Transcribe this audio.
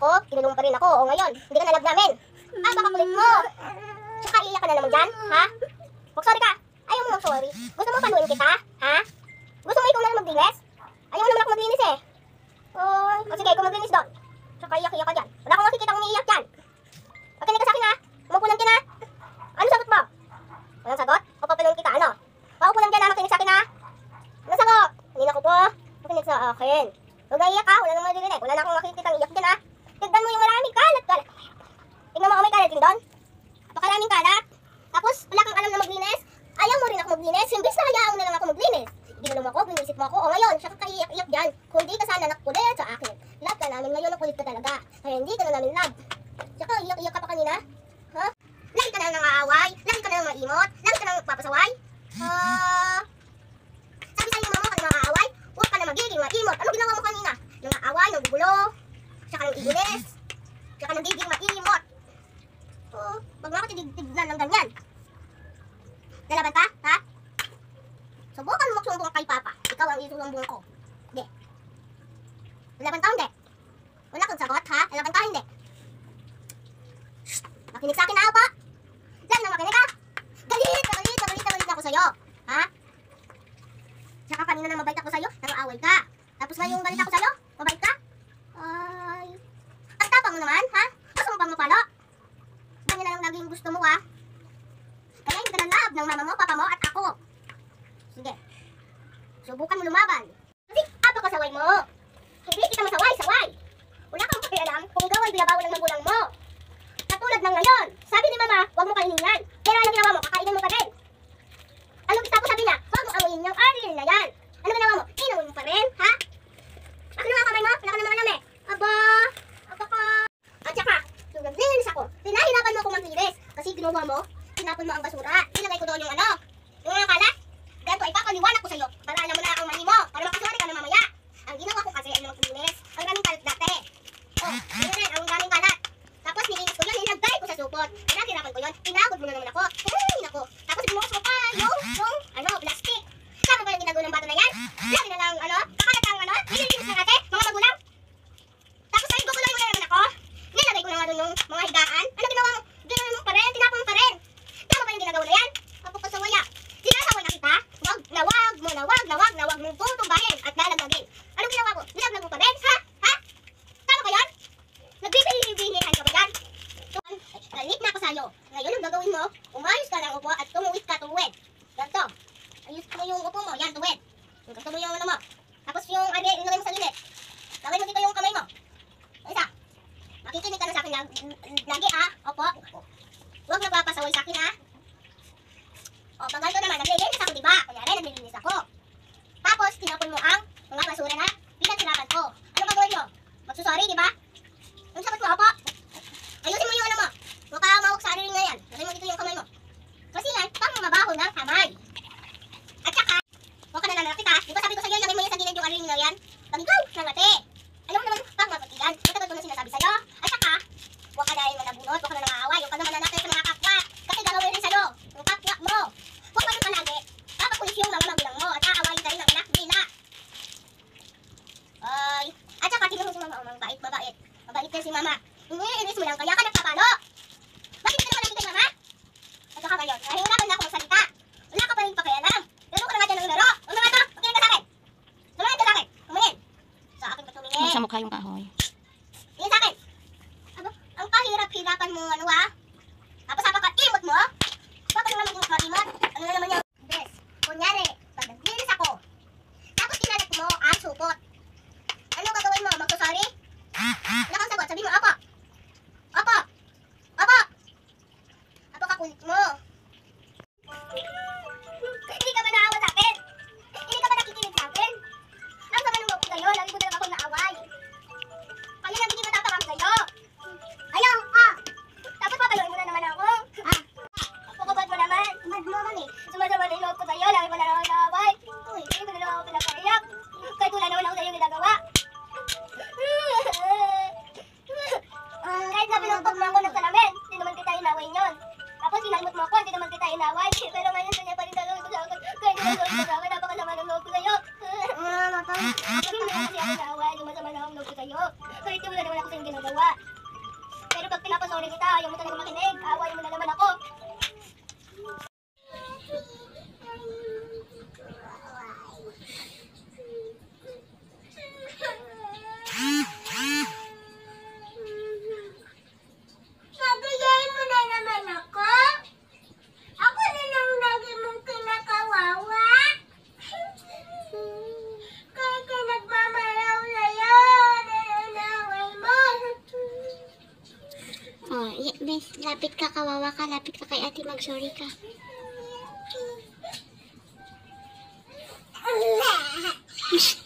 ako, kinulong pa rin ako. O ngayon, hindi ka na love namin. Ah, baka kulit mo. Tsaka iiyak ka na naman dyan, ha? Mag-sorry ka. Ayaw mo mag-sorry. Gusto mo paluin kita, ha? Gusto mo ikaw na lang maglinis? Ayaw mo naman ako maglinis eh. O sige, ikaw maglinis doon. Tsaka iyak-iyak ka dyan. Wala akong makikita kung umiiyak dyan. Makinig ka sa akin ha. Umupo lang ka na. Ano sagot mo? Walang sagot? O papaluin kita, ano? Paupo lang dyan ha, makinig sa akin ha. Ano sagot? Hindi na ko po. Makinig sa akin. Huwag na iyak ha, wala nang maririnig. Wala na akong makikita iyak dyan ha. Tignan mo yung maraming kalat. Tignan mo kung may kalat din doon. Napakaraming kalat. Tapos wala kang alam na maglinis. Ayaw mo rin ako maglinis. Imbis na hayaan mo na lang ako maglinis. Ginulong ako, binisit mo ako. O ngayon, siya ka iyak-iyak dyan. Kung di ka sana nakulit sa akin. Love ka namin ngayon, nakulit ka talaga. Kaya hindi ka na namin love. Tsaka iyak-iyak ka pa kanina. Ha? Lagi ka na nang aaway. Lagi ka na nang maimot. Lagi ka na nang magpapasaway. Sabi sa'yo mama ka na nang-aaway. Huwag ka na magiging maimot. Ano ginawa mo kanina? Nang-aaway, nang-gugulo. Tsaka nang iinis. Tsaka nang giging maimot. Wag na ako titignan ng ganyan. Lalaban ka? Ha? Subukan mo magsumbong kay Papa. Ikaw ang isusumbong ko. Hindi. Lalaban ka hindi? Wala kang sagot ha? Lalaban ka hindi? Makinig sa akin na pa. Lang na makinig ka. Galit na ako sa'yo. Ha? Saka kanina na mabait ako sa'yo, nang-aaway ka. Tapos ngayong galit ako sa'yo, mabait ka? Ay. Ang tapang mo naman, ha? Gusto mo bang mapalo? Ganyan na lang laging gusto mo ha? Kaya hindi ka na love ng mama mo, papa mo at ako. Sige. Subukan mo lumaban. Kasi apa ka saway mo? Hindi kita masaway. Wala kang pakialam kung ikaw ay binabawal ng magulang mo. Katulad ng ngayon, sabi ni mama, huwag mo kainin yan. Pero ano ginawa mo? Kakainin mo pa rin. Ano tapos sabi na, huwag mo amuyin yung aril na yan. Ano ginawa mo? Inumin mo pa rin, ha? Ako na nga kamay mo, wala ka naman alam eh. Aba ka. At saka, yung naglinis ako, pinahirapan mo ako maglinis. Kasi ginawa mo, tinapon mo ang basura. Ilagay ko doon yung ano, yung mga kalat. Ganito ay papaliwanag ko sa'yo para alam mo na ang mali mo. Para makasuri ka na mamaya. Ang ginawa ko kasi ay maglinis. Ang daming kalat dati. Yun rin, ang daming kalat. Tapos nilinis ko yun, nilagay ko sa supot. Pinahirapan ko yun, pinagod mo na naman ako. Ay, nako. Tapos binukas ko pa yung plastic. Tama ba yung ginagawa ng bata na yan? Lagi na lang, kakalat ang nililinis na natin, mga magulang. Tapos ay guguloy mo na naman ako. Nilagay ko na nga doon yung mga higaan. Ano ginawa mo? Ginawa mo pa rin, tinapon mo pa rin. Tama ba yung ginagawa na yan? Kapukasawaya. Sinasaway na kita? Wag mong tutumbahin at lalagagin. Anong ginawa mo? Nilaglag mo pa rin, ha? Tama ba yan? Nagbibili-bilihan ka ba yan? Galit na ako sa'yo. Ngayon ang gagawin mo, umayos ka ng upo at tumuwid ka tuwid. Ganito. Ayos mo yung upo mo, yan tuwid. Gusto mo yung ano mo. Tapos yung ilagay mo sa gilid. Lagay mo dito yung kamay mo. Isa. Makikinig ka na sa akin lagi ha. Opo. Huwag nagpapasaway sa akin ha. O pag ganito naman, naglilinis ako diba? Kunyari, naglilinis ako. Tapos tinapon mo ang mga basura na pinagsirapan ko. Ano gagawin mo? Magsusorry diba? Ang sagot mo, opo. Ayusin mo yung ano mo. Huwag ka mawag sa ariling na yan. Lagay mo dito yung kamay mo. Kasi yan, pang mabaho ng kamay. At saka, huwag ka na nanakit ha. Di ba sabi ko sa'yo, lagay mo yan sa gilid yung ariling na yan? Pag-ikaw, nangati. Alam mo naman, pang mabati yan. Matagal ko na sinasabi sa'yo. At saka, huwag ka na rin manabunot, huwag ka na nangaaway. Huwag ka na mananakit sa mga kapwa. Kasi gagawin rin sa'yo, yung kapwa mo. Huwag ka na palagi. Papakulis yung mga magulang mo at aawayin ka rin ng anak nila. Ay, at saka, tingnan mo si mama, mabait. Mabait ka si mama. Iniinis mo lang, kaya ka nagpapalo. Bakit ka naman nakikita si mama? At saka ngayon, nahihirapan na ako magsalita. Wala ka pa rin pakialam. Laro ka na nga dyan ng laro. Ano nga to? Tumingin ka sa akin. Tumingin ka sa akin. Tumingin. Sa akin ka tumingin. Huwag sa mukha yung kahoy. Tingin sa akin. Ang kahirap-hirapan mo, ano ha? Tapos napaka-imot mo? Bakit naman mag-imot? Ano na naman yung dress? Kunyari, pag naglinis ako, tapos tinalat mo ang supot. Ano gagawin mo? Magsusorry? Wala kang sagot. Sabi mo, opo. Opo. Opo. Opo ka kulit mo. Hindi ka ba naawa sa akin? Hindi ka ba nakikinig sa akin? Ang sama nung ako sa'yo. Lagi ko talaga akong naaway. Oh, miss, lapit ka, kawawa ka. Lapit ka kay ate, mag-sorry ka. Shh.